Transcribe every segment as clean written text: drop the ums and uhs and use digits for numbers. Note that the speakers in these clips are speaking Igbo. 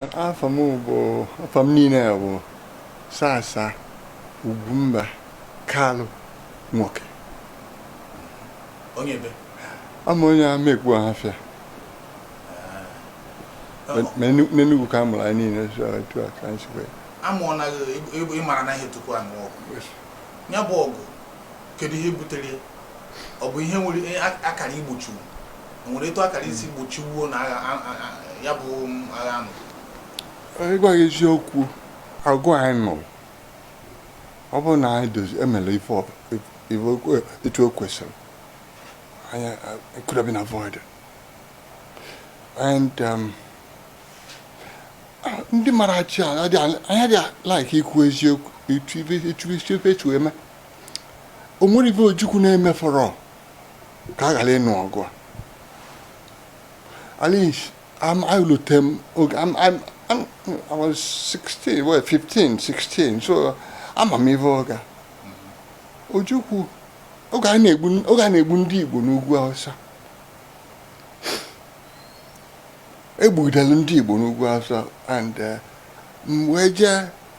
Afam niile bụ Sasa Ugwumba Kalu nwoke. Onye be? Ama onye amekwu ahafịa. N'Enugu ka amụrụ anyị niile so etu a ka anyị si wee. Amụọ na ịmara na ihe tupu anyị ọgụ. Ya bụ ọgụ, kedu ihe butere ya? Ọ bụ ihe nwere akara igbochi? Nwere etu akara isi gbochiwuo na ya bụ agha anụ? Ịgwa gị eziokwu, agụ anyị nụrụ. Ọ bụrụ na anyị dozi emere ife etu o kwesịrị, it could have been avoided. And ndị mara achị anyị adịghị like ikwu eziokwu etu eme. O nwere ife Ojukwu na-emefọrọ ka a ghara ịnụ ọgụ a. At least I was 16, well, 15, 16, so I'm a mivoga. Ojukwu, oga na-egbu ndị Igbo n'ugwu Hausa. Egbugidelu ndị Igbo n'ugwu Hausa, and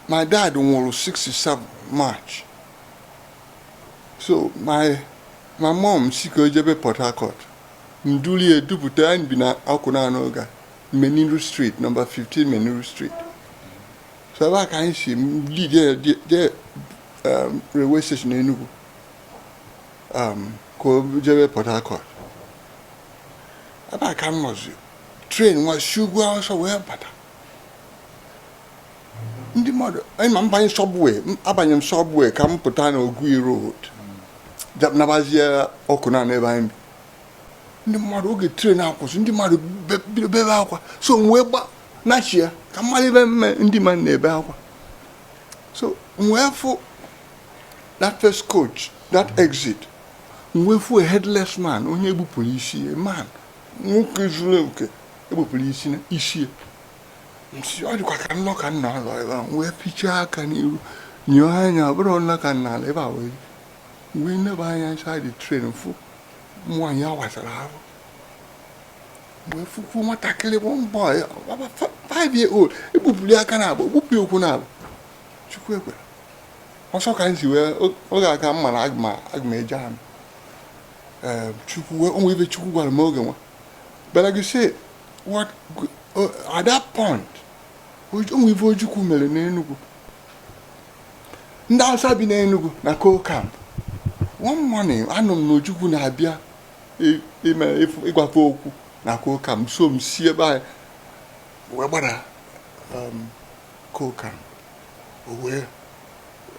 my dad nwụrụ 67 March. So my mom si ka o jebe Port Harcourt. Nduli edupụta anyị bi na Akwụna n'oge Meniru Street, number 15 Meniru Street. So ebe a ka anyị si lead railway station Enugu ka o jebe Port Harcourt. Ebe a ka m nọzi train nwa shugwu ọsọ wee bata. Ndị mmadụ anyị ma mbanye subway, abanye m subway ka m pụta na Ogui Road. Nabazie Ọkụna n'ebe anyị bi. Ndị mmadụ oge train akwụsị, ndị mmadụ bebe akwa, so wee gba nachi ya ka mmadụ ebe mme ndị mmadụ na-ebe akwa. So wee fụ that first coach, that exit, wee fụ a headless man, onye egbupụrụ isi, a man, nwoke zuru oke egbupụrụ isi na isi. Nsi ọ dịkwa ka nnọọ ka nna alọ ebe ahụ, wee pichaa aka n'iru, nyụọ anya, ọ bụrụ nnọọ ka nna alọ ebe a wee nebe anya inside the train fụ nwaanyị awasara ahụ. Wee fụkwu nwatakịrị one boy, 5-year-old, egbupụrụ aka na-abụ, egbupụ okwu na-abụ. Chukwu ekwere. Ọsọ ka nsi wee oge aka mma na agma eje ahụ. Chukwu wee onwe ibe Chukwu gwara m oge nwa. But like you say, at that point, onwe ibe Ojukwu mere n'Enugu. Ndị Hausa bi n'Enugu na coal camp. One morning, anọ m na Ojukwu na-abịa ịgwafe okwu na coal camp, so m si ebe anyị wee gbara coal camp. O wee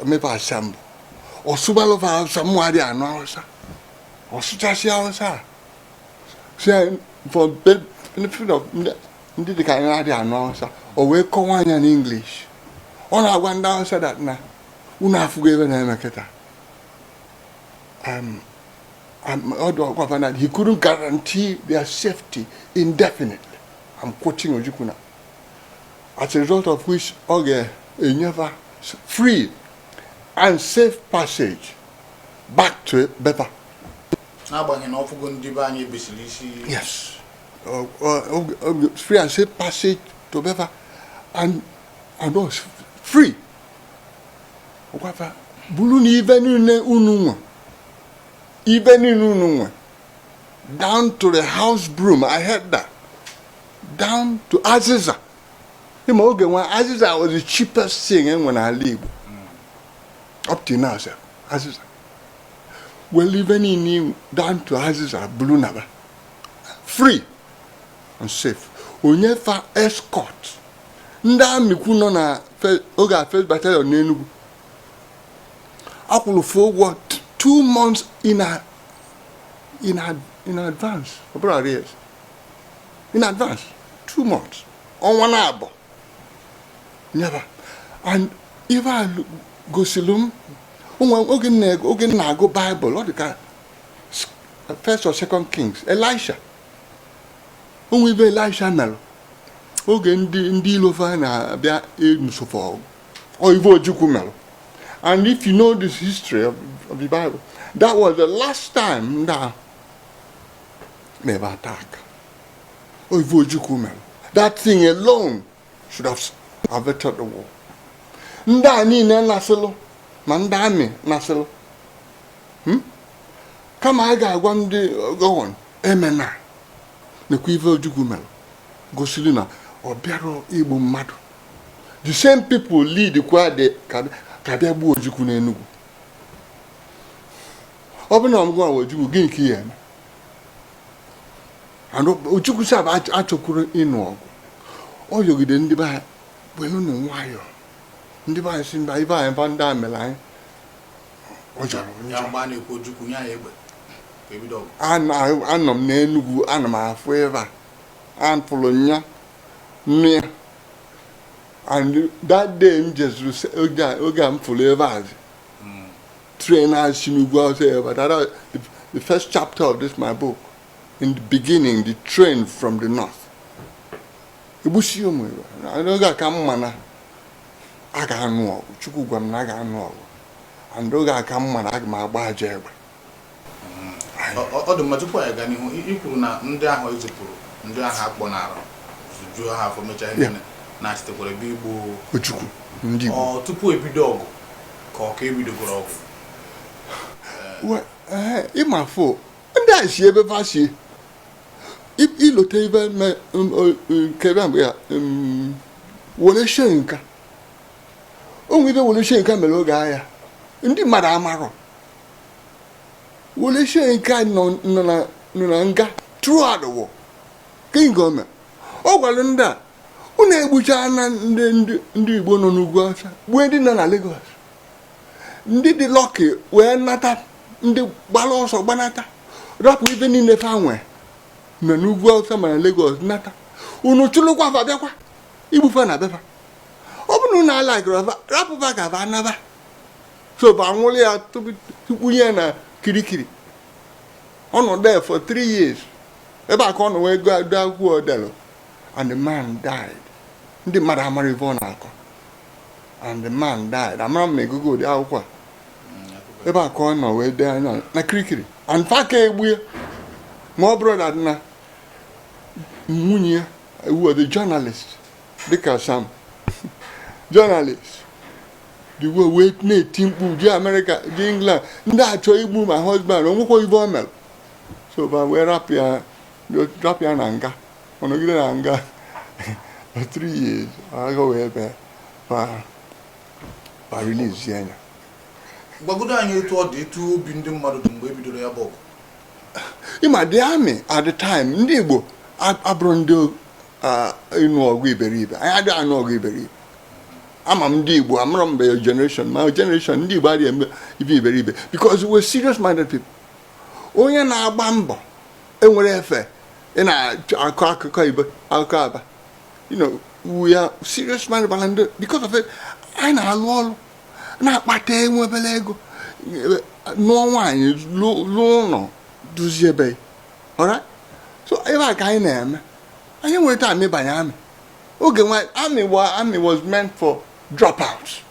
mepe asambụ. Ọ sụbalụfa Hausa, mụ adịghị anụ Hausa. Ọ sụchasị Hausa. For benefit of ndị dịka anyị adịghị anụ Hausa, o wee kọwa anya n'English. Ọ na-agwa ndị Hausa that na unu afụgo ebe na-eme kịta. He couldn't guarantee their safety indefinitely. I'm quoting Ojukwu now. As a result of which, Oge never free and safe passage back to Bepa. Yes. Free and safe passage to Bepa, and was free. Even down to the house broom, I heard that. Down to Aziza. Aziza was the cheapest thing when I lived. Up to now, sir. Aziza. Well, even in down to Aziza, Blue Naba. Free and safe. We never escort. Nda mikuno na first battalion Nenugu. Apple for what? 2 months in advance. In advance. 2 months. On one hour. Never. And if I go silum, go Bible, what the kind? First or Second Kings, Elisha. We be Elisha now. Ndi lova na bia musofo. Or Ivo Ojukwu. And if you know this history of the Bible, that was the last time that never attack. That thing alone should have averted the war. Ndị a niile nasịlụ ma ndị amị nasịlụ kama a ga-agwa ndị gọvanọ emena nekwa ife Ojukwu mere gosiri na ọ bịara igbu mmadụ. The same people lead kwa ka bịa gbuo Ojukwu n'Enugu. Ọ bụ na ọmụgwọ Ojukwu gị nke ya eme. Ojukwu sab achọkwuru ịnụ ọgụ. Ọ yọgide ndị be welu na nwayọọ. Ndị be anyị si mba ibe anyị ba ndị amịla anyị. Ọ jọrọ njọ. Ya mgbe a na-ekwu Ojukwu nye anyị egbe ka ebido ọgụ. Anọ m n'Enugu, ana m afụ ebe a. Anpụrụ nya nnu ya. And that day m jezuru oge a m fụrụ ebe a train as Sinugwu also, but the first chapter of this my book, in the beginning, the train from the north. Ibushi ụmụ oge aka mma na a ga-anụ ọgụ. Chukwu gwa m na a ga-anụ ọgụ. And oge aka mma na aga m agba aja egbe. Ọ dị mma tupu anyị gaa n'ihu i kwuru na ndị ahụ ezipụrụ ndị ahụ akpọnara juo ha afọ mechaa ihe na sitekwara ebe igbo Ojukwu ndị Igbo. Tupu ebido ọgụ ka ọ ka ebidogoro ọgụ. Ịma fo ndị a si ebe fa si ilote ebe kebe mgbe ya wole shenka onwe ibe wole shenka mere oge agha ndị mmadụ amarọ wole shenka nọ na nga throughout the war king gọọmenti ọ gwara ndị a unu egbucha na ndị Igbo nọ n'ugwu ọcha gbuo ndị nọ na Lagos ndị dị lọki wee nata ndị gbara ọsọ gbanata rapụ ife niile fa nwe nọ n'ugwu ọcha ma na Lagos nata unu chụlụkwa fa bịakwa igbufe na befa ọ bụrụ na ala rapụba ka fa naba so ba nwụrụ ya tukpunye na kirikiri ọ nọ there for 3 years ebe a ka ọ nọ wee go akwụkwọ odelo and the man died. Ndị mmadụ amara ife ọ na-akọ and the man died. Amara m egogo ụdị akwụkwọ a ebe a ka ọ nọ wee dee anya na kirikiri and fa ka egbu ya ma ọ bụrụ na nwunye ya was the journalist dịka Sam journalist the way wee na-eti mkpu ji America ji England ndị achọ igbu ma husband onwekwa ife o mere so ba wee rapụ ya na nga ọ nọgide na nga for 3 years aga wee ebe ba release ya anya. Gbagodo anyị etu ọ dị etu obi ndị mmadụ dị mgbe ebidoro ya bụ ọgụ. Ịma the army at the time ndị Igbo abụrụ ndị ịnụ ọgụ iberibe anyị adịghị anụ ọgụ iberibe ama m ndị Igbo amụrụ mgbe generation my generation ndị Igbo adịghị eme ibe iberibe because we were serious minded people. Onye na-agba mbọ enwere efe ị na-akọ akụkọ Igbo akụkọ Aba we are serious minded and because of it anyị na-alụ ọrụ na-akpata enwebele ego nụọ nwaanyị lụọ ụlọ duzie ebe alright so ebe a ka anyị na-eme anyị nwere taa amịbanye amị oge nwa army was meant for dropouts.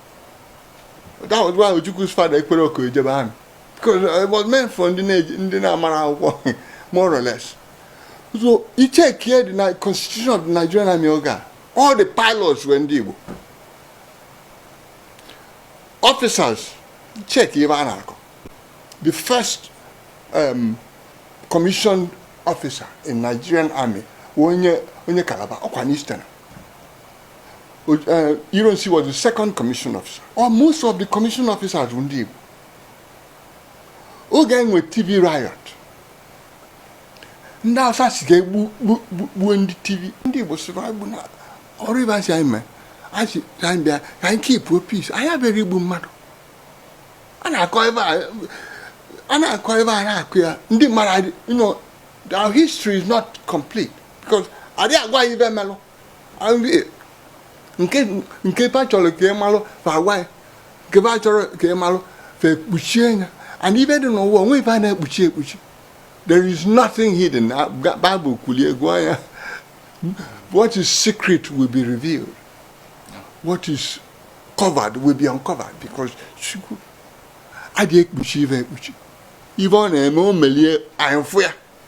That was why Ojukwu's father ekwere oku ejebe army because it was meant for ndị na-amara akwụkwọ more or less. So you check here the constitution of the Nigerian Army Oga. All the pilots were in Igbo. Officers, check Ivanako. The first commissioned officer in Nigerian Army, Onye Calabar, Okwanistan. You don't see was the second commissioned officer. Or most of the commissioned officers were in Igbo. Oga with TV riot. Ndị Hausa si ga-egbu ndị TV ndị Igbo si na-egbu na ọrụ ibe asị anyị mee asị anyị bịa ka anyị keep peace anyị abịara igbu mmadụ a na-akọ ebe a na-akụ ya ndị mmadụ our history is not complete because adị agwa ibe melụ nke ba chọrọ ka ị malụ fa agwa ya nke ba chọrọ ka ị malụ fa ekpuchie ya and ibe dị n'ụwa onwe ibe a na-ekpuchi ekpuchi. There is nothing hidden. Bible what is secret will be revealed. What is covered will be uncovered because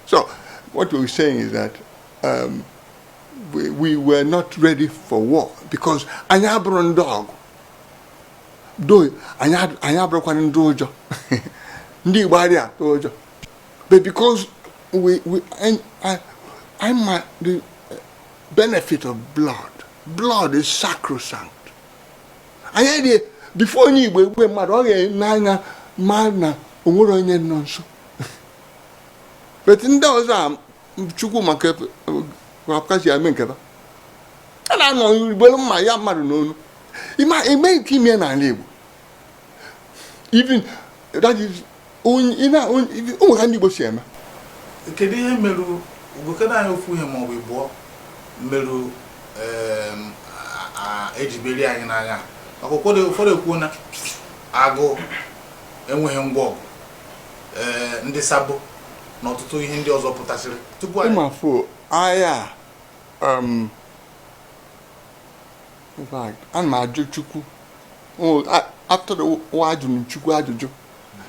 so what we're saying is that we were not ready for war because anya abụrụ dog. Do anya abụrụkwa ndị ụjọ. Ndị Igbo adịghị atụ ụjọ. But because I'm the benefit of blood. Blood is sacrosanct. Anya dị before onye Igbo egwe mmadụ ọ ga-n'anya mmadụ na onwere onye nọ nso. But ndị ọzọ Chukwu maka wapkachi ame nkeba. Ana nọ Igbo mma ya mmadụ n'onu. Ime nke ime n'ala Igbo. Even that is ụmụ ha ndị Igbo si eme. Kedu ihe merụ ugokena anyị ofu ihe maọbụ ịbụọ merụ ejiberi anyị n'anya akwụkwọ ụfọdụ ekwuo na agụ enweghị ngwa ọgụ ndị sabo na ọtụtụ ihe ndị ọzọ pụtasịrị tupu anyị ịmafụ agha in fact ana m ajụ Chukwu after ajụrụ Chukwu ajụjụ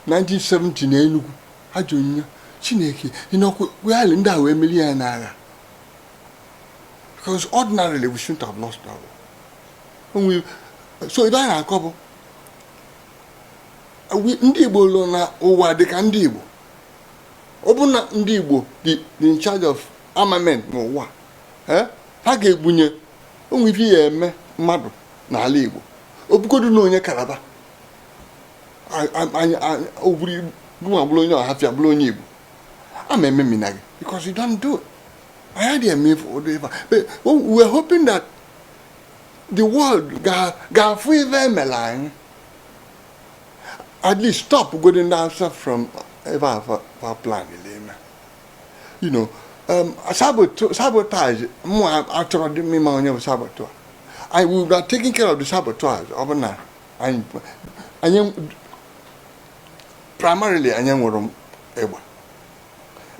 1970 na Enugu ajụrụ ya Chineke ịnọkwa wee ndị a wee meri ya n'agha because ordinarily we shouldn't have lost our war. So ibe anyị na-akọ bụ ndị Igbo lụ na ụwa dịka ndị Igbo ọ bụ na ndị Igbo dị in charge of armament n'ụwa ha ga-egbunye onwe ife ya eme mmadụ n'ala Igbo obugodu na onye Kalaba oburu bụrụ onye Ọhafịa bụrụ onye Igbo ama eme minagi because you don't do it. I had a move for whatever. But we were hoping that the world got free them line. At least stop going down stuff from ever for plan. You know, sabotage. More after me, my saboteur. I would have taken care of the sabotage overnight. I am primarily I am able.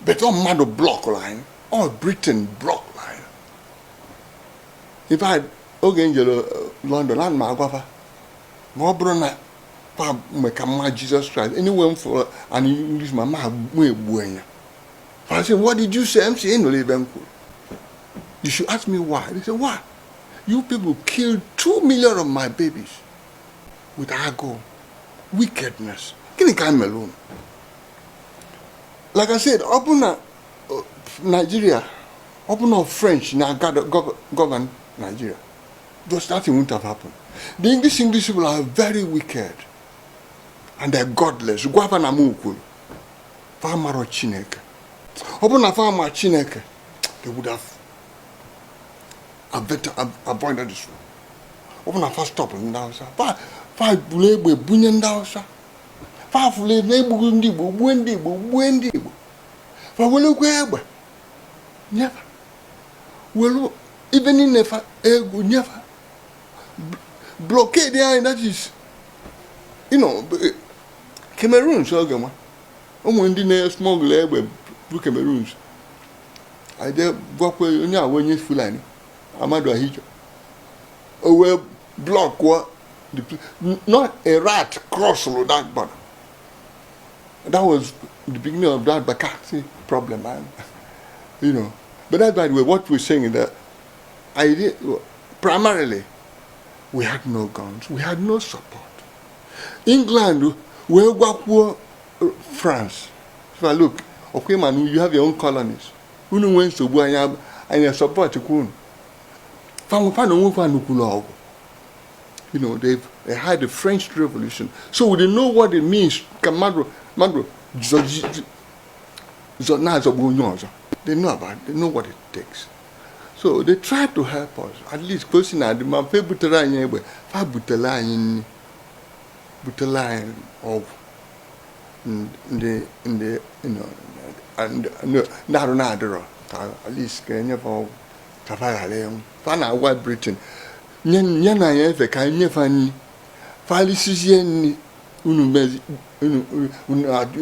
But on mother block line. Oh, Britain block line. If I Angelo London and my guava, more brother, my Jesus Christ, anyone for an English mamma, I said, what did you say? I'm saying, you should ask me why. They said, why? You people killed 2 million of my babies with agony, wickedness. Can you come alone? Like I said, open Nigeria, open up French now govern Nigeria. Just nothing wouldn't have happened. The English people are very wicked and they're godless. Guavana Mukul, Farmer Chineke. Open a farmer Chineke, they would have avoided this one. Open a first stop in Dawsa. Five bulebe bunyan Dawsa. Five fulebe buendi. For will you never. Well, even in never, never blockade there, that is, you know, Cameroon, so go on. When the smuggle air Cameroons. I dare walk when you feel like Amado Hijo. Oh, well, block what? Not a rat cross that border. That was the beginning of that Bakasi problem, man. You know. But that's by the way, what we're saying is that primarily, we had no guns, we had no support. England, well, France. If I look, okay, man, you have your own colonies. Who went to Guayab and you support the Kun? You know, they had the French Revolution. So we didn't know what it means. They know about it, they know what it takes. So they try to help us. At least question at the man butterline of the you know and at least Kenya for Tafale Fana White Britain. Nyana efe ka nyefa ni falisizie unumezi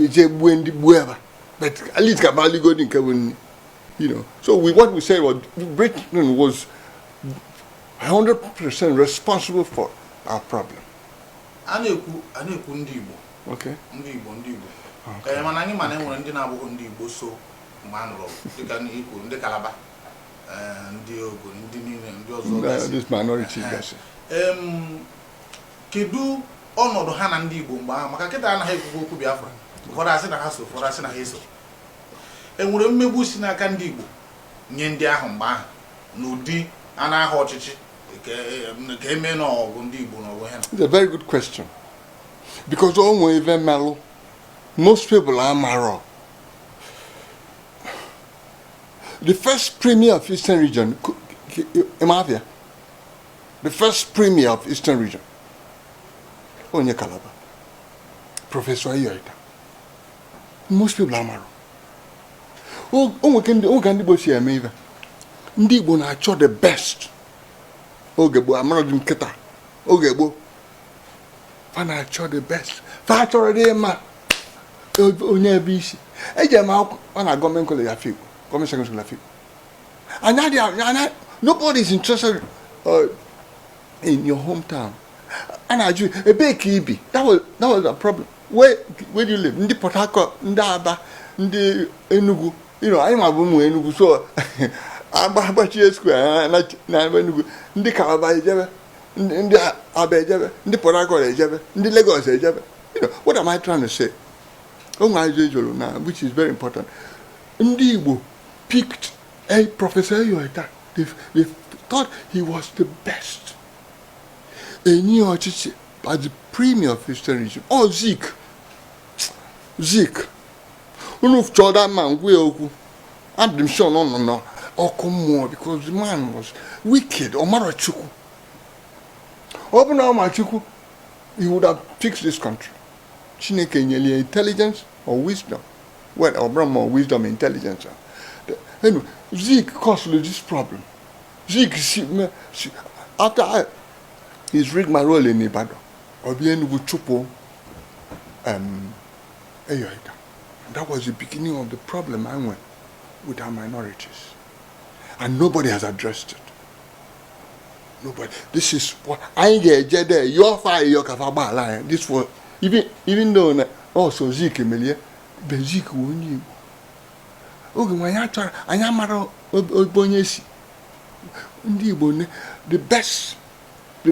je buendi bueva but at least kabali go din kawuni you know. So what we said was Britain was 100% responsible for our problem. Aneku ndi Igbo. Okay. Ndi Igbo. Mana anyị mana enwere ndị na-abụghị ndị Igbo so manro dịka n'Igbo ndị Kalaba ndị Ogo ndị niile ndị ọzọ this minority gasị. Kedu ọnọdụ ha na ndị Igbo mgbe ahụ maka kịta anaghị ekwu okwu Biafra ụfọdụ asị na ha so ụfọdụ asị na ha eso enwere mmegbu si n'aka ndị Igbo nye ndị ahụ mgbe ahụ n'ụdị a na-aha ọchịchị ka eme n'ọgụ ndị Igbo n'ọgụ ha? It's a very good question because onwe even melụ most people are marrow. The first premier of Eastern region, Imavia, the first premier of Eastern region, Onye Kalaba, Professor Ayoita. Most people are marrow. We can do see a mave. Ndi Igbo na-achọ the best. Ogebo amarodum keta. Ogebo. Fa na-achọ the best. Fa chọrọ dị mma. Onye ebe isi. Eje ma ọ na gọọmenti college Afikpo. Government secondary school Afikpo. Nobody is interested in your hometown. And I do a big Ibi. That was a problem. Where do you live? Ndi Port Harcourt, Ndi Aba, Ndi Enugu. You know, I'm a woman Enugu, so Abachi Square, na Enugu. Ndi Calabar Ejebe, Ndi Aba Ejebe, Ndi Port Harcourt Ejebe, Ndi Lagos Ejebe. You know, what am I trying to say? Now, which is very important. Ndi Igbo picked a Professor Ayoita. They thought he was the best. A new Ochichi as the premier of Eastern region. Oh, Zeke. One of Jordan man, I'm sure no. Oh, come more because the man was wicked. Ojukwu. Open Ojukwu, he would have fixed this country. Chineke nyeli intelligence or wisdom. Well, or more wisdom, intelligence. Anyway, Zeke caused this problem. Zeke, after he's rigged my role in Ibadan, or being with Chupo, that was the beginning of the problem I went with our minorities. And nobody has addressed it. Nobody. This is what I get there. Your fire, your kafaba line. This was even though also Zeke Emilia, but Zeke won you. Okay, when I am Obonyesi, the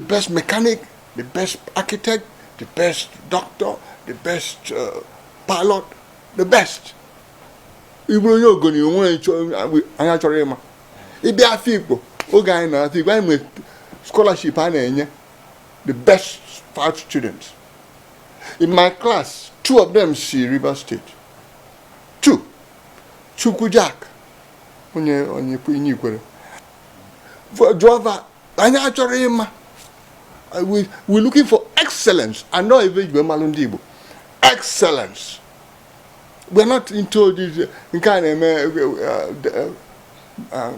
best mechanic, the best architect, the best doctor, the best pilot, the best. Even you're going to want to Atrocities. If they are people, I'm with scholarship, the best 5 students. In my class, 2 of them see River State. 2. Chukwu onye for driver, we're looking for excellence and not even Malundibo. Excellence. We're not into this kind of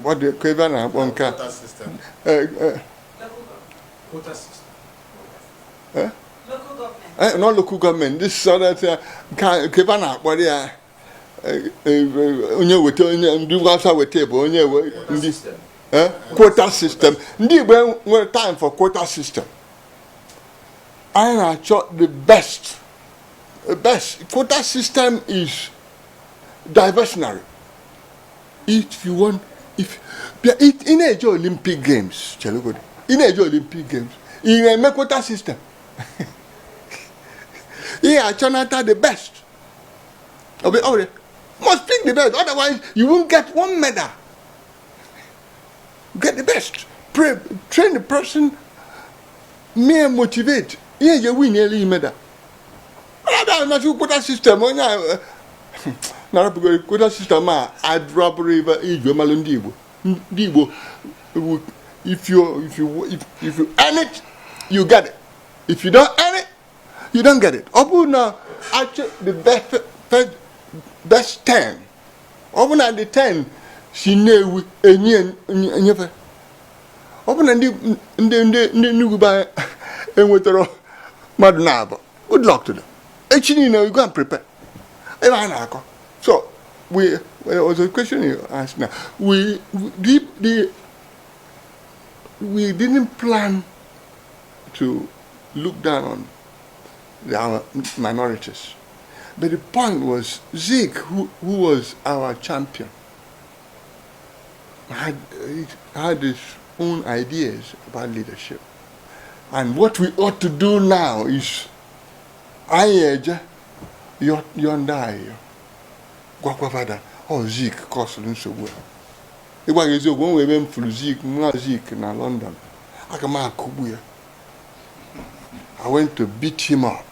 what the quota system. Quota system. Local government. Not local government. This other Kevana, what they are. Onye wete ndị wasa wete bụ onye ndị quota system. Ndị Igbo nwere time for quota system. I na-achọ the best. The best quota system is diversionary. If you want, in age Olympic Games, in age Olympic Games, in a quota system. Yeah, Chanata the best. Okay. Must pick the best, otherwise you won't get 1 medal. Get the best. Train the person, may motivate. Yeah, you win a medal. That's not quota system. Quota system. I'd robbery Malundibo. If you earn it, you get it. If you don't earn it, you don't get it. Now, actually, the best 10. Open at the 10, she knew a never. Open and the new by and with her Madnaba. Good luck to them. Actually, you go and prepare. So, there was a question you asked now. We didn't plan to look down on our minorities. But the point was Zeke, who was our champion, had his own ideas about leadership. And what we ought to do now is, yonder, Guaquavada, or Zik, Costlin, so well. It was a one way from Zik, in London. I went to beat him up.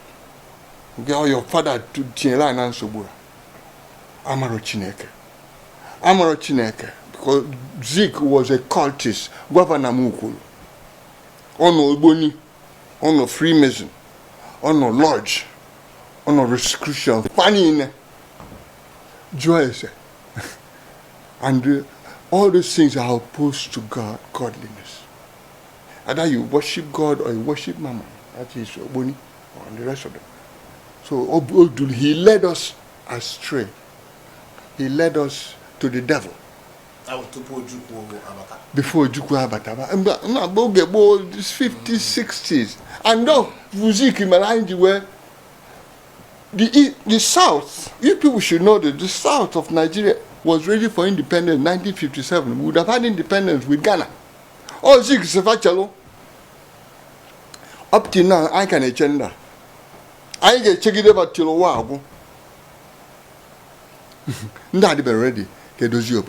Get your father to Chila and Ansobua. Amaro Chineke. Because Zik was a cultist, Governor Mukulu. Ono Boni, ono Freemason, ono Lodge, ono Rosicrucian, funny joyous. And all those things are opposed to godliness. Either you worship God or you worship Mammon. That is Boni and the rest of them. So he led us astray. He led us to the devil. Before Ojukwu Abata. This 50s, 60s. And though Vuzik in where the South, you people should know that the South of Nigeria was ready for independence in 1957. We would have had independence with Ghana. Oh, Zik Sefachalo. Up till now, I can agenda. I get check it over till a while. Not even ready. Get those you.